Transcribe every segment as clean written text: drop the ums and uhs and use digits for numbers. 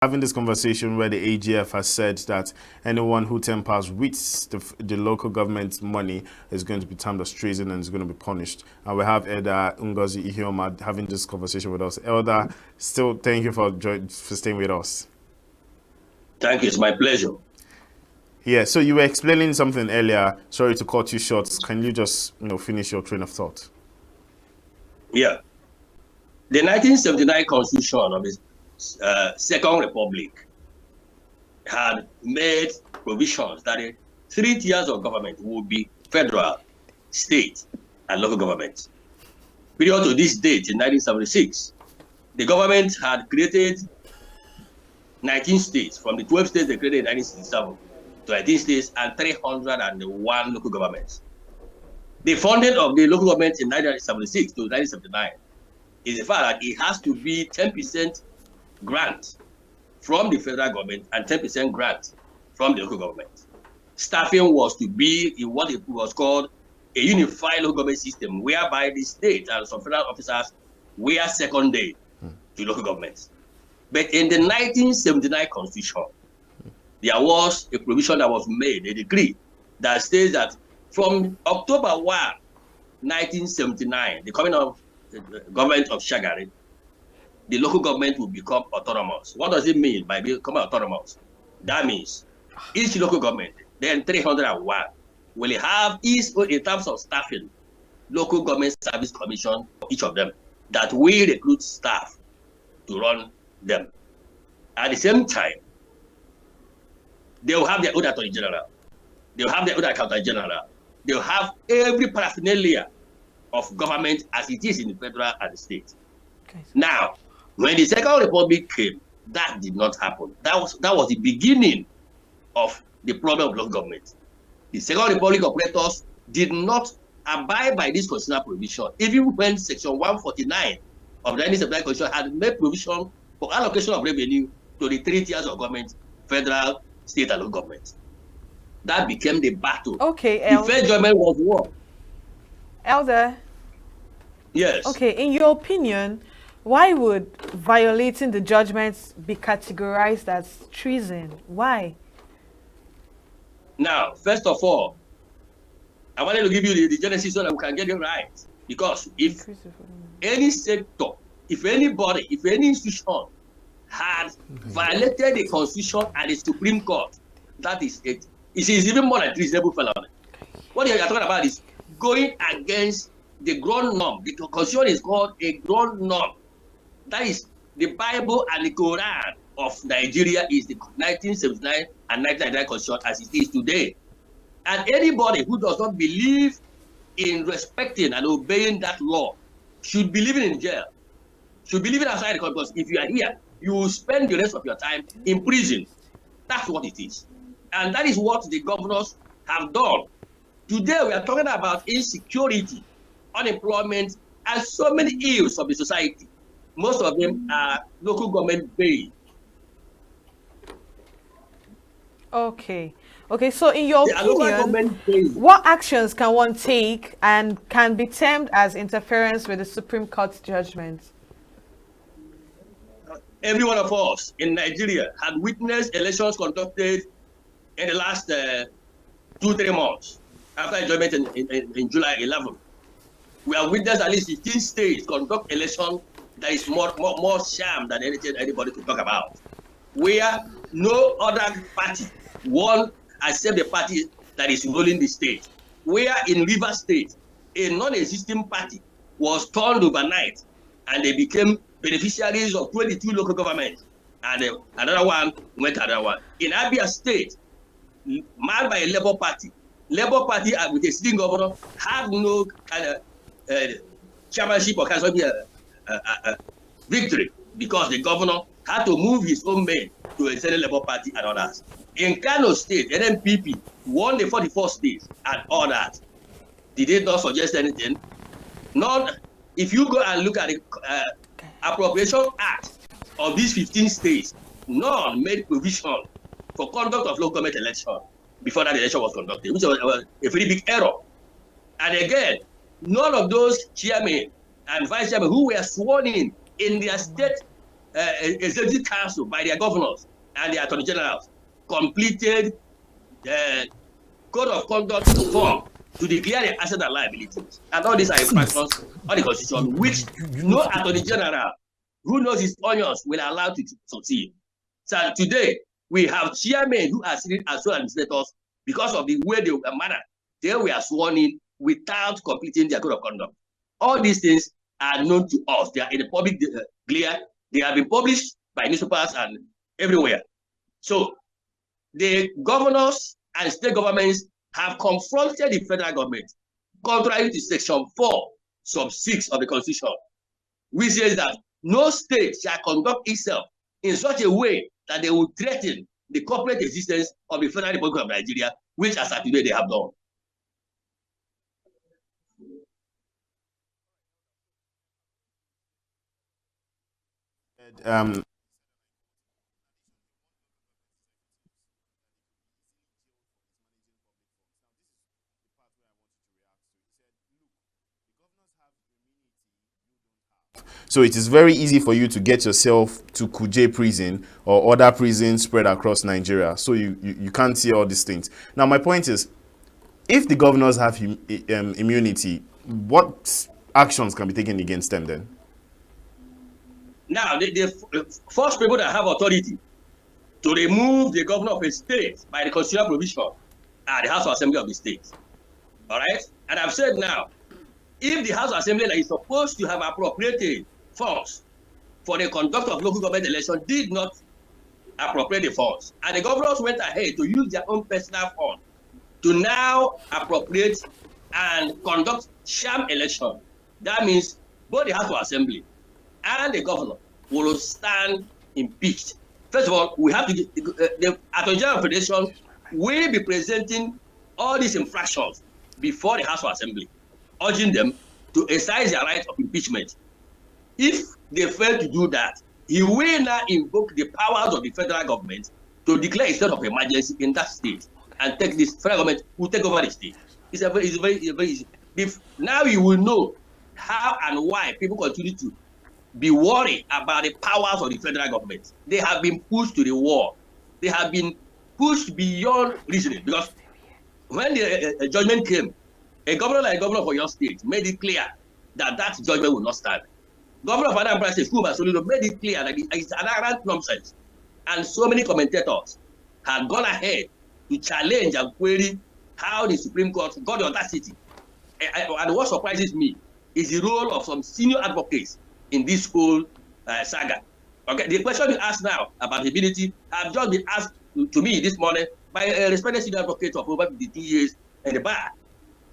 having this conversation where the AGF has said that anyone who tampers with the local government money is going to be termed as treason and is going to be punished. And we have Elder Ngozi Ihioma having this conversation with us. Elder, still thank you for staying with us. Thank you. It's my pleasure. Yeah, so you were explaining something earlier. Sorry to cut you short. Can you just finish your train of thought? Yeah. The 1979 Constitution of the Second Republic had made provisions that the 3 tiers of government would be federal, state, and local government. Prior to this date, in 1976, the government had created 19 states. From the 12 states they created in 1967 to 19 states and 301 local governments. The funding of the local government in 1976 to 1979 is the fact that it has to be 10% grant from the federal government and 10% grant from the local government. Staffing was to be in what it was called a unified local government system, whereby the state and some federal officers were secondary to local governments. But in the 1979 Constitution, there was a provision that was made, a decree, that states that from October 1, 1979, the coming of the government of Shagari, the local government will become autonomous. What does it mean by becoming autonomous? That means each local government, then 301, will have each, in terms of staffing, local government service commission for each of them that will recruit staff to run them. At the same time, they will have their own attorney general. They will have their own accountant general. They will have every paraphernalia of government as it is in the federal and the state. Okay. Now, when the Second Republic came, that did not happen. That was the beginning of the problem of local government. The Second Republic operators did not abide by this constitutional provision, even when Section 149 of the 1979 Constitution had made provision for allocation of revenue to the 3 tiers of government, federal, state, and local government. That became the battle. Okay, the first judgment was war. Elder. Yes. Okay, in your opinion, why would violating the judgments be categorized as treason? Why? Now, first of all, I wanted to give you the genesis so that we can get it right. Because if any sector, if anybody, if any institution had violated the Constitution and the Supreme Court, that is it. It is even more than treasonable felony. What you are talking about is going against the ground norm. The Constitution is called a ground norm. That is the Bible and the Quran of Nigeria is the 1979 and 1999 Constitution as it is today. And anybody who does not believe in respecting and obeying that law should be living in jail, should be living outside the country, because if you are here, you will spend the rest of your time in prison. That's what it is. And that is what the governors have done. Today, we are talking about insecurity, unemployment, and so many ills of the society. Most of them are local government based. Okay. Okay, so in your opinion, what actions can one take and can be termed as interference with the Supreme Court's judgment? Every one of us in Nigeria had witnessed elections conducted in the last 2-3 months after judgment in July 11. We have witnessed at least 15 states conduct election that is more sham than anything anybody could talk about, where no other party won except the party that is ruling the state. Where in Rivers State, a non-existing party was turned overnight and they became beneficiaries of 22 local governments, and another one went to another one. In Abia State, manned by a Labour Party with a sitting governor have no kind of chairmanship or kind of victory, because the governor had to move his own men to a Senate Labour Party and others. In Kano State, NNPP won the 44 states and all that. Did they not suggest anything? None. If you go and look at the Appropriation Act of these 15 states, none made provision for conduct of local government election before that election was conducted, which was a very big error. And again, none of those chairmen and vice chairmen who were sworn in their state executive council by their governors and their attorney generals completed the code of conduct form to declare the assets and liabilities. And all these are infractions on the constitution, which no attorney general who knows his onions will allow to succeed. So today, we have chairmen who are sitting as sole administrators because of the way they were sworn in without completing their code of conduct. All these things are known to us. They are in the public glare. They have been published by newspapers and everywhere. So the governors and state governments have confronted the federal government, contrary to Section 4, sub 6 of the Constitution, which says that no state shall conduct itself in such a way that they will threaten the corporate existence of the Federal Republic of Nigeria, which as of today they have done. So it is very easy for you to get yourself to Kuje prison or other prisons spread across Nigeria. So you can't see all these things. Now, my point is, if the governors have immunity, what actions can be taken against them then? Now, the first people that have authority to remove the governor of a state by the constitutional provision are the House of Assembly of the state. All right? And I've said now, if the House of Assembly that is supposed to have appropriated funds for the conduct of local government election did not appropriate the funds, and the governors went ahead to use their own personal fund to now appropriate and conduct sham election, that means both the House of Assembly and the governor will stand impeached. First of all, we have to the Attorney General Federation will be presenting all these infractions before the House of Assembly, urging them to exercise their right of impeachment. If they fail to do that, he will now invoke the powers of the federal government to declare a state of emergency in that state and take this federal government will take over the state. It's very easy. Now you will know how and why people continue to be worried about the powers of the federal government. They have been pushed to the wall. They have been pushed beyond reasoning, because when the judgment came, a governor like governor for your state made it clear that that judgment will not stand. Governor of Anambra State, Kuma Soludo, made it clear that it's an arrant nonsense. And so many commentators had gone ahead to challenge and query how the Supreme Court got the audacity. And what surprises me is the role of some senior advocates in this whole saga. Okay, the question you ask now about immunity have just been asked to me this morning by a respected senior advocate of over 52 years in the bar.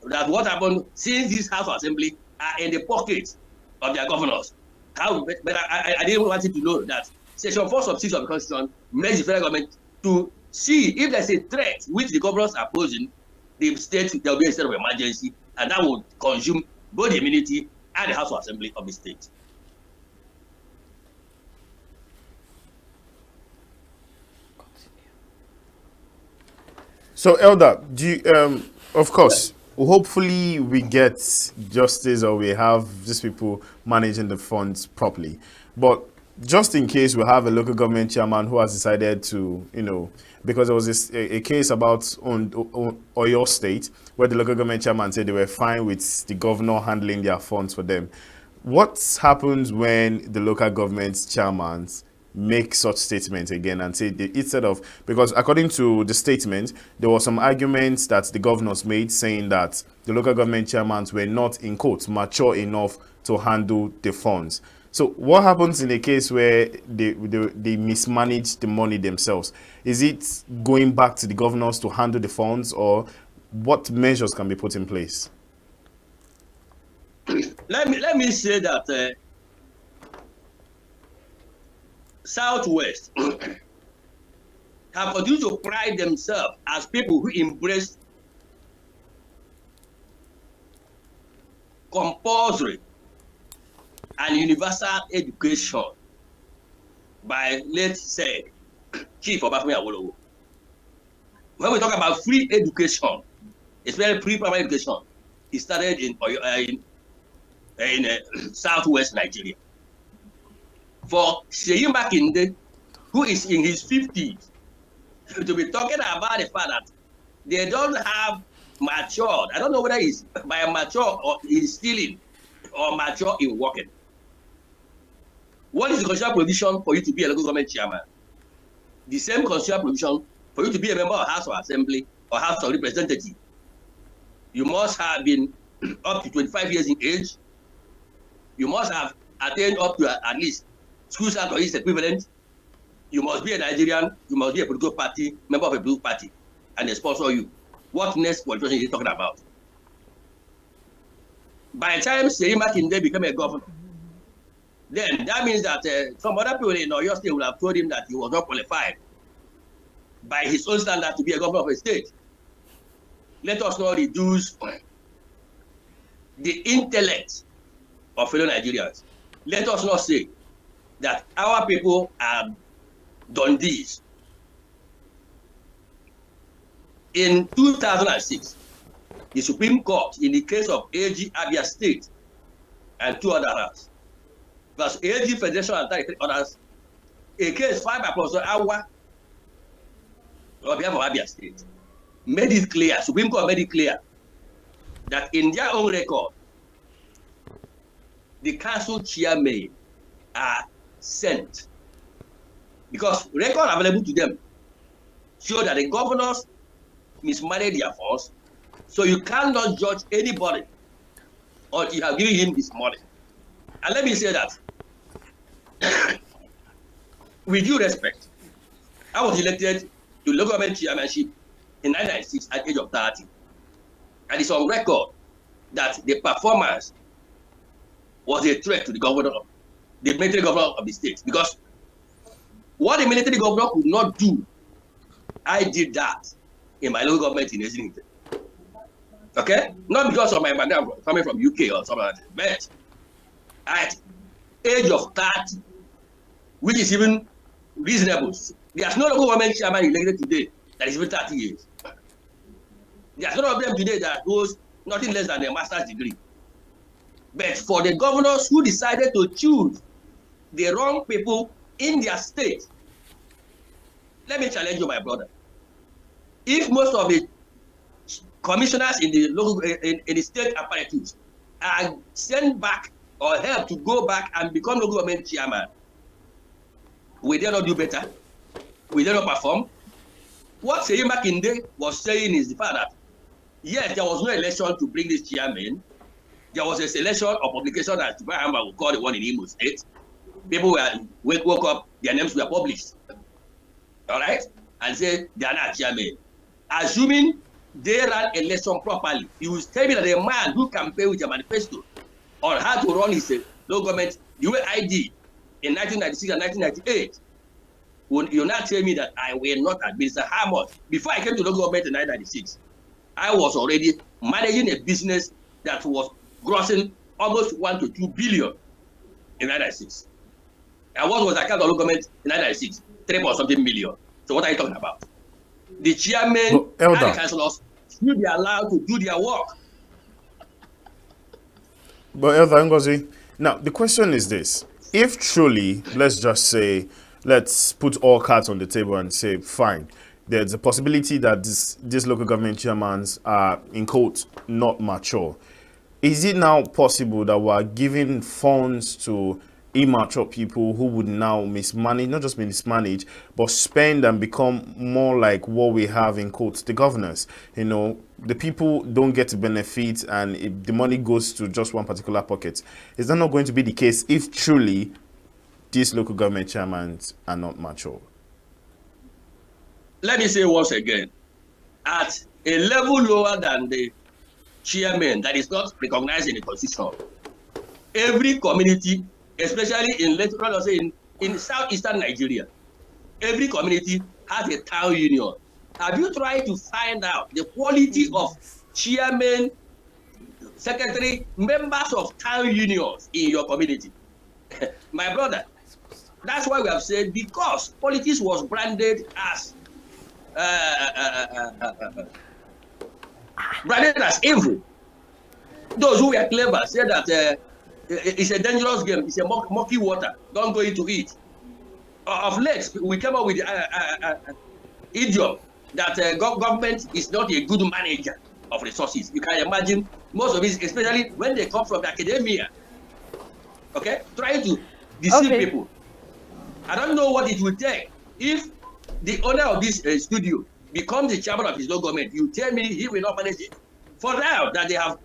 That what happened since this House of Assembly are in the pockets of their governors. But I didn't want you to know that Section 4 sub 6 of the Constitution makes the federal government to see if there's a threat which the governors are posing, the state there will be a state of emergency, and that will consume both the immunity and the House of Assembly of the state. So, Elder, do you, of course, hopefully we get justice or we have these people managing the funds properly. But just in case we have a local government chairman who has decided to, because there was a case about Oyo State where the local government chairman said they were fine with the governor handling their funds for them. What happens when the local government chairman make such statements again and say instead of, because according to the statement, there were some arguments that the governors made saying that the local government chairmen were not, in quotes, mature enough to handle the funds. So what happens in a case where they mismanage the money themselves? Is it going back to the governors to handle the funds, or what measures can be put in place? Let me say that Southwest have continued to pride themselves as people who embrace compulsory and universal education by, let's say, Chief Obafemi Awolowo. When we talk about free education, especially pre-primary education, it started in Southwest Nigeria. for Seyi Makinde, who is in his 50s, to be talking about the fact that they don't have matured. I don't know whether he's by mature or he's stealing or mature in working. What is the constitutional provision for you to be a local government chairman? The same constitutional provision for you to be a member of House of Assembly or House of Representatives. You must have been up to 25 years in age. You must have attained up to at least school start or its equivalent. You must be a Nigerian. You must be a political party, member of a political party, and they sponsor you. What next qualification is he talking about? By the time Seyi Makinde became a governor, then that means that some other people in Oyo State would have told him that he was not qualified by his own standard to be a governor of a state. Let us not reduce the intellect of fellow Nigerians. Let us not say that our people have done this. In 2006, the Supreme Court, in the case of AG Abia State and two others, plus AG Federation and 33 others, a case filed by Professor Awa on behalf of Abia State, made it clear, Supreme Court made it clear, that in their own record, the council chairmen are sent because records available to them show that the governors mismanage their funds, so you cannot judge anybody until you have given him this money. And let me say that, with due respect, I was elected to local government chairmanship in 1996 at the age of 30. And it's on record that the performance was a threat to the governor, the military governor of the state. Because what the military governor could not do, I did that in my local government in Islington. Okay? Not because of my background coming from UK or something like that, but at age of 30, which is even reasonable. There's no local government chairman elected today that is even 30 years. There's none of them today that holds nothing less than a master's degree. But for the governors who decided to choose the wrong people in their state, let me challenge you, my brother. If most of the commissioners in the local in the state apparatus are sent back or help to go back and become local government chairman, will they not do better? Will they not perform? What Seyi Makinde was saying is the fact that yes, there was no election to bring this chairman. There was a selection of publication that Bahama would call the one in Imo State. People woke up, their names were published. All right? And say they are not chairman. Assuming they ran election properly, you will tell me that a man who campaigned with a manifesto on how to run his local government the way I did in 1996 and 1998, you'll not tell me that I will not administer how much. Before I came to local government in 1996, I was already managing a business that was grossing almost 1 to 2 billion in 1996. And what was the account of local government in 1996? 3.something million. So what are you talking about? The chairman and the councillors should be allowed to do their work. But Elder Ngozi, now the question is this. If truly, let's just say, let's put all cards on the table and say, fine, there's a possibility that these local government chairmen are, in quotes, not mature. Is it now possible that we're giving funds to immature people who would now mismanage, not just mismanage, but spend and become more like what we have in quotes, the governors? You know, the people don't get to benefit and if the money goes to just one particular pocket. Is that not going to be the case if truly these local government chairmen are not mature? Let me say once again, at a level lower than the chairman that is not recognized in the constitution, every community, especially in southeastern Nigeria, every community has a town union. Have you tried to find out the quality of chairman, secretary, members of town unions in your community? My brother, that's why we have said, because politics was branded as evil. Those who were clever said that It's a dangerous game. It's a murky water. Don't go into it. Of late, we came up with idiom that government is not a good manager of resources. You can imagine most of it, especially when they come from the academia, okay, trying to deceive people. I don't know what it will take if the owner of this studio becomes the chairman of his local government. You tell me he will not manage it. For now that they have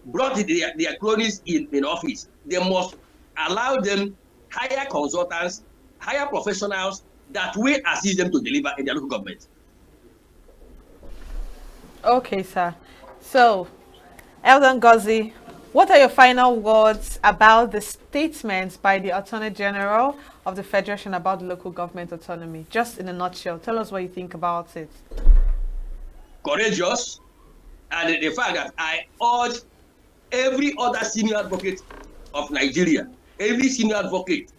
brought their cronies in office, they must allow them hire consultants, hire professionals that will assist them to deliver in their local government. Okay, sir. So, Elder Ngozi, what are your final words about the statement by the Attorney General of the Federation about local government autonomy? Just in a nutshell, tell us what you think about it. Courageous, and the fact that I urge every other senior advocate of Nigeria, every senior advocate,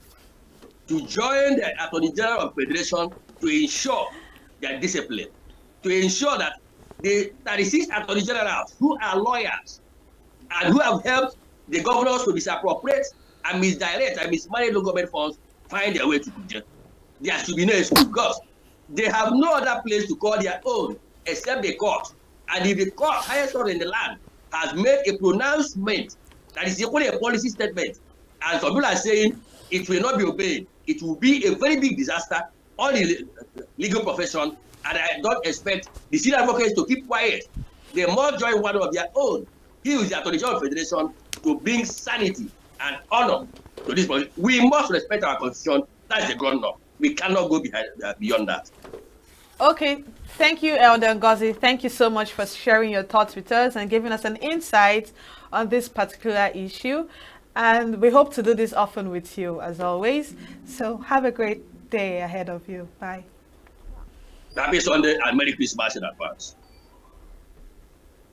to join the Attorney General of the Federation to ensure their discipline, to ensure that the 36 Attorney Generals who are lawyers and who have helped the governors to misappropriate and misdirect and mismanage local government funds find their way to jail. There should be no excuse because they have no other place to call their own except the court. And if the court, highest court in the land, has made a pronouncement that is equally a policy statement, and some people are saying it will not be obeyed, it will be a very big disaster on the legal profession, and I don't expect the senior advocates to keep quiet. They must join one of their own. He is the Attorney General of the Federation to bring sanity and honor to this point. We must respect our constitution. That's the ground law. We cannot go beyond that. Okay, thank you, Elder Ngozi. Thank you so much for sharing your thoughts with us and giving us an insight on this particular issue. And we hope to do this often with you, as always. So have a great day ahead of you. Bye. Happy Sunday and Merry Christmas in advance.